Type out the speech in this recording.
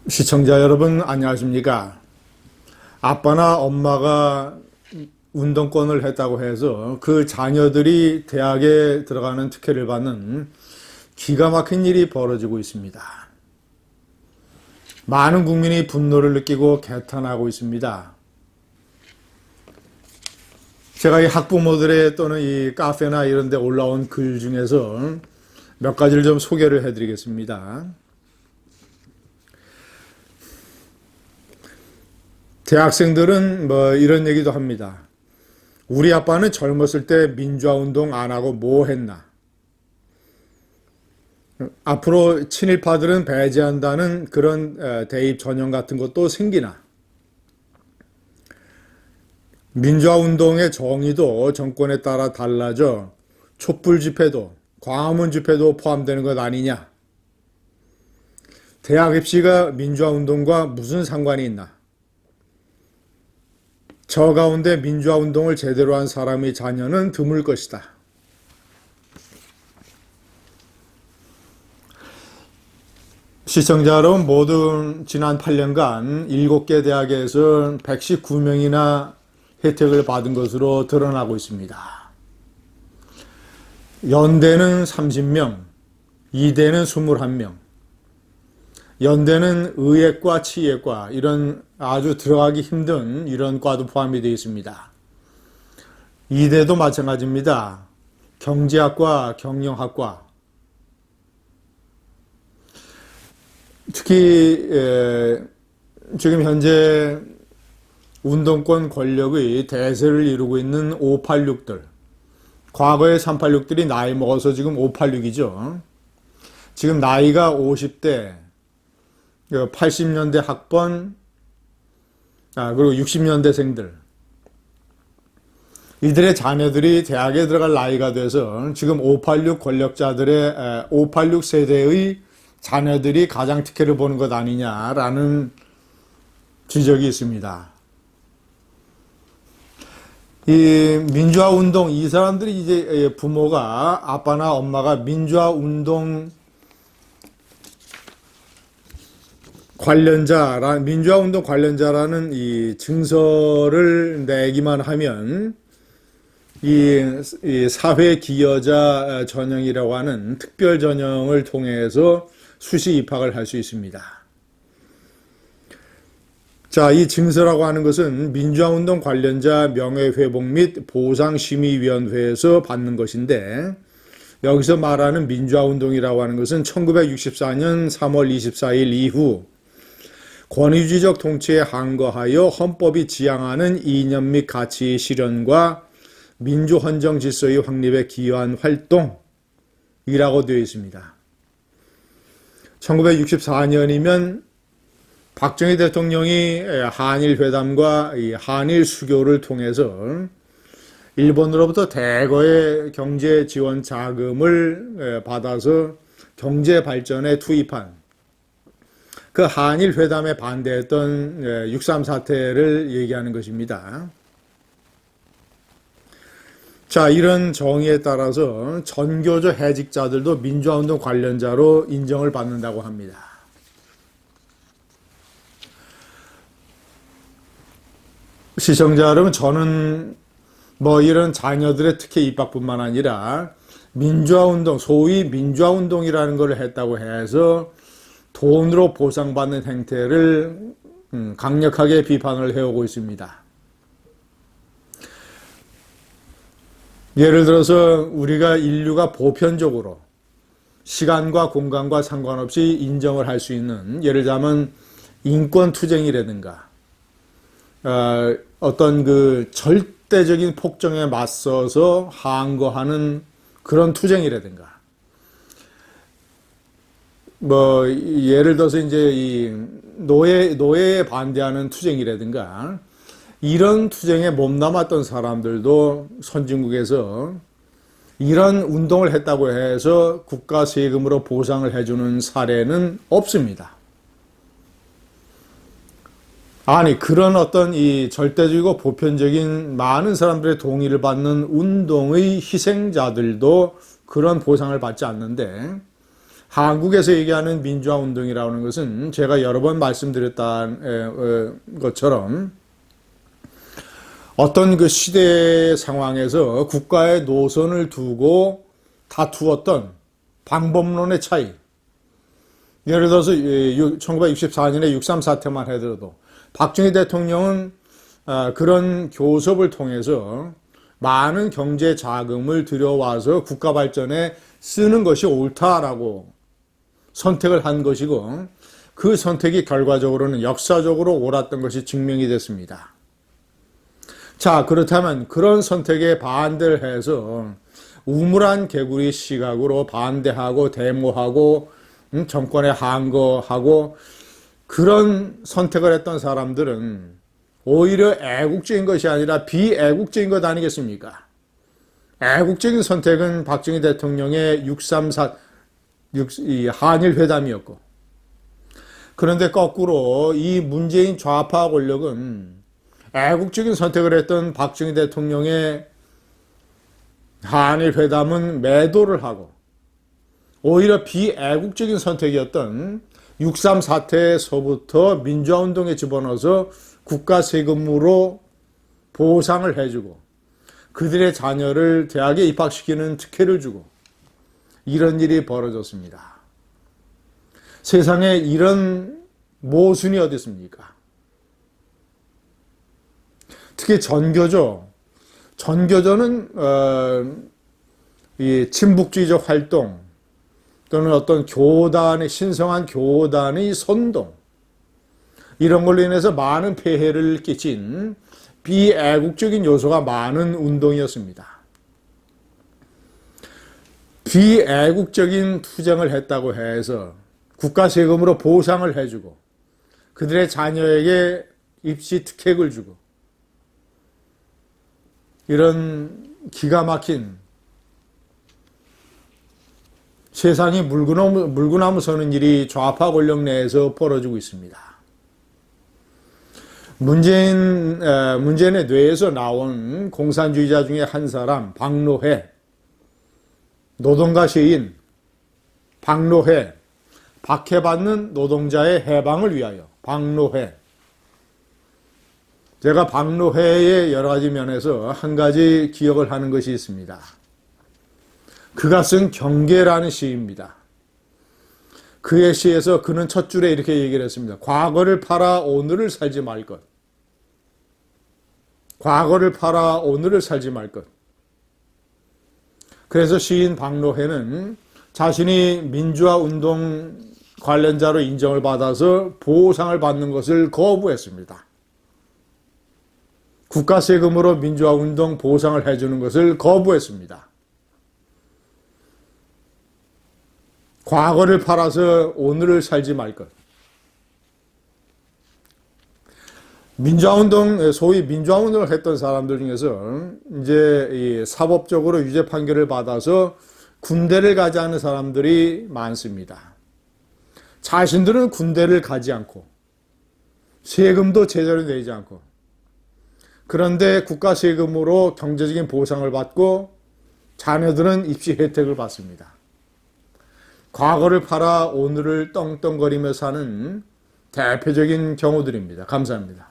시청자 여러분 안녕하십니까? 아빠나 엄마가 운동권을 했다고 해서 그 자녀들이 대학에 들어가는 특혜를 받는 기가 막힌 일이 벌어지고 있습니다. 많은 국민이 분노를 느끼고 개탄하고 있습니다. 제가 이 학부모들의 또는 이 카페나 이런 데 올라온 글 중에서 몇 가지를 좀 소개를 해드리겠습니다. 대학생들은 뭐 이런 얘기도 합니다. 우리 아빠는 젊었을 때 민주화운동 안 하고 뭐 했나? 앞으로 친일파들은 배제한다는 그런 대입 전형 같은 것도 생기나? 민주화운동의 정의도 정권에 따라 달라져 촛불 집회도 광화문 집회도 포함되는 것 아니냐? 대학 입시가 민주화운동과 무슨 상관이 있나? 저 가운데 민주화운동을 제대로 한 사람의 자녀는 드물 것이다. 시청자 여러분 모두 지난 8년간 7개 대학에서 119명이나 혜택을 받은 것으로 드러나고 있습니다. 연대는 30명, 이대는 21명, 연대는 의예과, 치예과 이런 아주 들어가기 힘든 이런 과도 포함이 되어 있습니다. 이대도 마찬가지입니다. 경제학과, 경영학과. 특히 지금 현재 운동권 권력의 대세를 이루고 있는 586들. 과거의 386들이 나이 먹어서 지금 586이죠. 지금 나이가 50대, 80년대 학번, 그리고 60년대생들. 이들의 자녀들이 대학에 들어갈 나이가 돼서 지금 586 권력자들의 586 세대의 자녀들이 가장 특혜를 보는 것 아니냐라는 지적이 있습니다. 이 민주화 운동, 이 사람들이 이제 부모가 아빠나 엄마가 민주화 운동 민주화운동 관련자라는 이 증서를 내기만 하면 이 사회 기여자 전형이라고 하는 특별 전형을 통해서 수시 입학을 할 수 있습니다. 자, 이 증서라고 하는 것은 민주화운동 관련자 명예회복 및 보상심의위원회에서 받는 것인데 여기서 말하는 민주화운동이라고 하는 것은 1964년 3월 24일 이후 권위주의적 통치에 항거하여 헌법이 지향하는 이념 및 가치 실현과 민주헌정 질서의 확립에 기여한 활동이라고 되어 있습니다. 1964년이면 박정희 대통령이 한일 회담과 한일 수교를 통해서 일본으로부터 대거의 경제 지원 자금을 받아서 경제 발전에 투입한 그 한일 회담에 반대했던 6.3 사태를 얘기하는 것입니다. 자, 이런 정의에 따라서 전교조 해직자들도 민주화운동 관련자로 인정을 받는다고 합니다. 시청자 여러분, 저는 뭐 이런 자녀들의 특혜 입학뿐만 아니라 민주화운동, 소위 민주화운동이라는 걸 했다고 해서 돈으로 보상받는 행태를 강력하게 비판을 해오고 있습니다. 예를 들어서 우리가 인류가 보편적으로 시간과 공간과 상관없이 인정을 할 수 있는, 예를 들자면 인권투쟁이라든가 어떤 그 절대적인 폭정에 맞서서 항거하는 그런 투쟁이라든가 뭐 예를 들어서 이제 이 노예에 반대하는 투쟁이라든가 이런 투쟁에 몸담았던 사람들도 선진국에서 이런 운동을 했다고 해서 국가 세금으로 보상을 해주는 사례는 없습니다. 아니, 그런 어떤 이 절대적이고 보편적인 많은 사람들의 동의를 받는 운동의 희생자들도 그런 보상을 받지 않는데 한국에서 얘기하는 민주화 운동이라는 것은 제가 여러 번 말씀드렸던 것처럼 어떤 그 시대 상황에서 국가의 노선을 두고 다투었던 방법론의 차이. 예를 들어서 1964년에 6.3 사태만 하더라도 박정희 대통령은 그런 교섭을 통해서 많은 경제 자금을 들여와서 국가 발전에 쓰는 것이 옳다라고 선택을 한 것이고, 그 선택이 결과적으로는 역사적으로 옳았던 것이 증명이 됐습니다. 자, 그렇다면 그런 선택에 반대를 해서 우물한 개구리 시각으로 반대하고 데모하고 정권에 항거하고 그런 선택을 했던 사람들은 오히려 애국적인 것이 아니라 비애국적인 것 아니겠습니까? 애국적인 선택은 박정희 대통령의 6.3 한일 회담이었고, 그런데 거꾸로 이 문재인 좌파 권력은 애국적인 선택을 했던 박정희 대통령의 한일 회담은 매도를 하고, 오히려 비애국적인 선택이었던 6.3 사태에서부터 민주화운동에 집어넣어서 국가 세금으로 보상을 해주고 그들의 자녀를 대학에 입학시키는 특혜를 주고 이런 일이 벌어졌습니다. 세상에 이런 모순이 어디 있습니까? 특히 전교조. 전교조는 이 친북주의적 활동 또는 어떤 교단의 신성한 교단의 선동, 이런 걸로 인해서 많은 폐해를 끼친 비애국적인 요소가 많은 운동이었습니다. 비애국적인 투쟁을 했다고 해서 국가 세금으로 보상을 해주고 그들의 자녀에게 입시 특혜를 주고 이런 기가 막힌 세상이 물구나무 서는 일이 좌파 권력 내에서 벌어지고 있습니다. 문재인의 뇌에서 나온 공산주의자 중에 한 사람, 박노해, 노동가 시인 박노해, 박해받는 노동자의 해방을 위하여, 박노해. 제가 박노해의 여러 가지 면에서 한 가지 기억을 하는 것이 있습니다. 그가 쓴 경계라는 시입니다. 그의 시에서 그는 첫 줄에 이렇게 얘기를 했습니다. 과거를 팔아 오늘을 살지 말 것. 과거를 팔아 오늘을 살지 말 것. 그래서 시인 박노해는 자신이 민주화 운동 관련자로 인정을 받아서 보상을 받는 것을 거부했습니다. 국가 세금으로 민주화 운동 보상을 해주는 것을 거부했습니다. 과거를 팔아서 오늘을 살지 말 것. 민주화운동, 소위 민주화운동을 했던 사람들 중에서 이제 이 사법적으로 유죄 판결을 받아서 군대를 가지 않은 사람들이 많습니다. 자신들은 군대를 가지 않고 세금도 제대로 내지 않고, 그런데 국가 세금으로 경제적인 보상을 받고 자녀들은 입시 혜택을 받습니다. 과거를 팔아 오늘을 떵떵거리며 사는 대표적인 경우들입니다. 감사합니다.